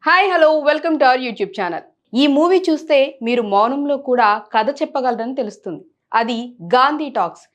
Hi hello welcome to our YouTube channel. ఈ movie చూస్తే మీరు మౌనంలో కూడా కథ చెప్పగలరని తెలుస్తుంది. అది గాంధీ టాక్స్.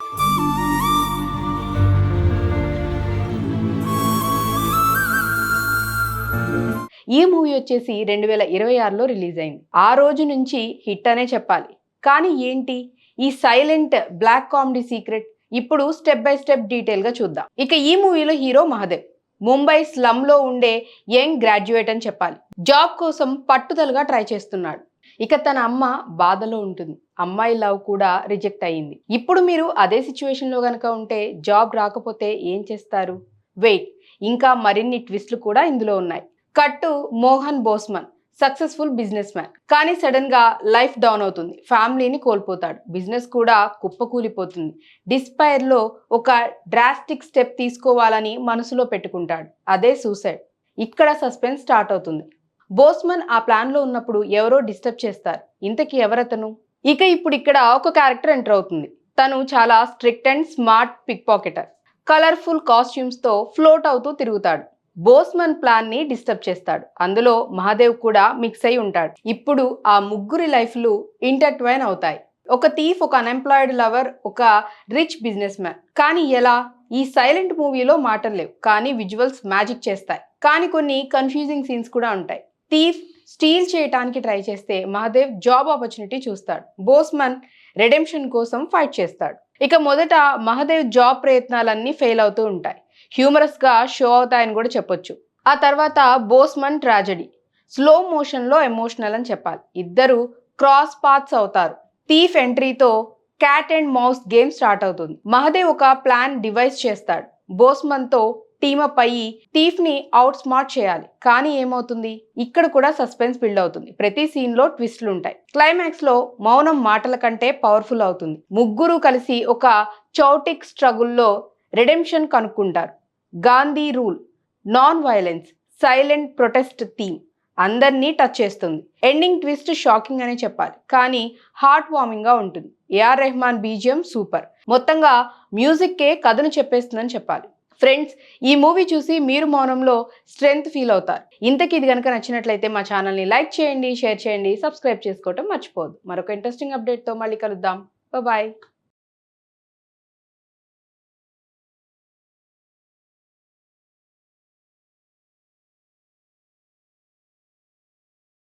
ఈ మూవీ వచ్చేసి 2026లో రిలీజ్ అయింది. ఆ రోజు నుంచి హిట్ అనే చెప్పాలి. కానీ ఏంటి ఈ సైలెంట్ బ్లాక్ కామెడీ సీక్రెట్? ఇప్పుడు స్టెప్ బై స్టెప్ డీటెయిల్ గా చూద్దాం. ఇక ఈ మూవీలో హీరో మహాదేవ్ ముంబై స్లమ్ లో ఉండే యంగ్ గ్రాడ్యుయేట్ అని చెప్పాలి. జాబ్ కోసం పట్టుదలగా ట్రై చేస్తున్నాడు. ఇక తన అమ్మ బాధలో ఉంటుంది. అమ్మాయి లవ్ కూడా రిజెక్ట్ అయ్యింది. ఇప్పుడు మీరు అదే సిచ్యువేషన్ లో గనక ఉంటే జాబ్ రాకపోతే ఏం చేస్తారు? వెయిట్, ఇంకా మరిన్ని ట్విస్ట్లు కూడా ఇందులో ఉన్నాయి. కట్టు మోహన్ బోస్మన్ సక్సెస్ఫుల్ బిజినెస్ మ్యాన్, కానీ సడన్ గా లైఫ్ డౌన్ అవుతుంది. ఫ్యామిలీని కోల్పోతాడు. బిజినెస్ కూడా కుప్పకూలిపోతుంది. డిస్పైర్ లో ఒక డ్రాస్టిక్ స్టెప్ తీసుకోవాలని మనసులో పెట్టుకుంటాడు. అదే సూసైడ్. ఇక్కడ సస్పెన్స్ స్టార్ట్ అవుతుంది. బోస్మన్ ఆ ప్లాన్ లో ఉన్నప్పుడు ఎవరో డిస్టర్బ్ చేస్తారు. ఇంతకీ ఎవరతను? ఇప్పుడు ఇక్కడ ఒక క్యారెక్టర్ ఎంటర్ అవుతుంది. తను చాలా strict and smart pick pocketer. Colourful costumes తో ఫ్లోట్ అవుతూ తిరుగుతాడు. బోస్మన్ ప్లాన్ ని డిస్టర్బ్ చేస్తాడు. అందులో మహాదేవ్ కూడా మిక్స్ అయి ఉంటాడు. ఇప్పుడు ఆ ముగ్గురి లైఫ్లు ఇంటర్ట్వైన్ అవుతాయి. ఒక థీఫ్, ఒక అన్ఎంప్లాయిడ్ లవర్, ఒక రిచ్ బిజినెస్ మ్యాన్. కానీ ఎలా? ఈ సైలెంట్ మూవీలో మాటలు లేవు, కానీ విజువల్స్ మ్యాజిక్ చేస్తాయి. కానీ కొన్ని కన్ఫ్యూజింగ్ సీన్స్ కూడా ఉంటాయి. థీఫ్ స్టీల్ చేయడానికి ట్రై చేస్తే మహాదేవ్ జాబ్ ఆపర్చునిటీ చూస్తాడు. బోస్మన్ రెడెంప్షన్ కోసం ఫైట్ చేస్తాడు. ఇక మొదట మహాదేవ్ జాబ్ ప్రయత్నాలన్నీ ఫెయిల్ అవుతూ ఉంటాయి. హ్యూమరస్ గా షో అవుతాయని కూడా చెప్పొచ్చు. ఆ తర్వాత బోస్మన్ ట్రాజెడీ స్లో మోషన్ లో ఎమోషనల్ అని చెప్పాలి. ఇద్దరు క్రాస్ పాత్స్ అవుతారు. థీఫ్ ఎంట్రీతో cat and mouse game start అవుతుంది. మహాదేవ్ ఒక ప్లాన్ డివైస్ చేస్తాడు. బోస్మన్ తో టీమప్ అయ్యి థీఫ్ ని అవుట్ స్మార్ట్ చేయాలి. కానీ ఏమవుతుంది? ఇక్కడ కూడా సస్పెన్స్ బిల్డ్ అవుతుంది. ప్రతి సీన్ లో ట్విస్ట్లు ఉంటాయి. క్లైమాక్స్ లో మౌనం మాటల కంటే పవర్ఫుల్ అవుతుంది. ముగ్గురు కలిసి ఒక చౌటిక్ స్ట్రగుల్లో రెడెంప్షన్ కనుక్కుంటారు. Gandhi rule, non violence, silent protest theme అందరినీ టచ్ చేస్తుంది. ఎండింగ్ ట్విస్ట్ షాకింగ్ అనే చెప్పాలి, కానీ హార్ట్ వార్మింగ్ గా ఉంటుంది. AR Rahman BGM super. మొత్తంగా మ్యూజిక్కే కథను చెప్పేస్తుందని చెప్పాలి. ఫ్రెండ్స్, ఈ మూవీ చూసి మీరు మౌనంలో స్ట్రెంగ్త్ ఫీల్ అవుతారు. ఇంతకీ ఇది కనుక నచ్చినట్లయితే మా ఛానల్ని లైక్ చేయండి, షేర్ చేయండి, సబ్స్క్రైబ్ చేసుకోవటం మర్చిపోవద్దు. మరొక ఇంట్రెస్టింగ్ అప్డేట్తో మళ్ళీ కలుద్దాం. బాయ్.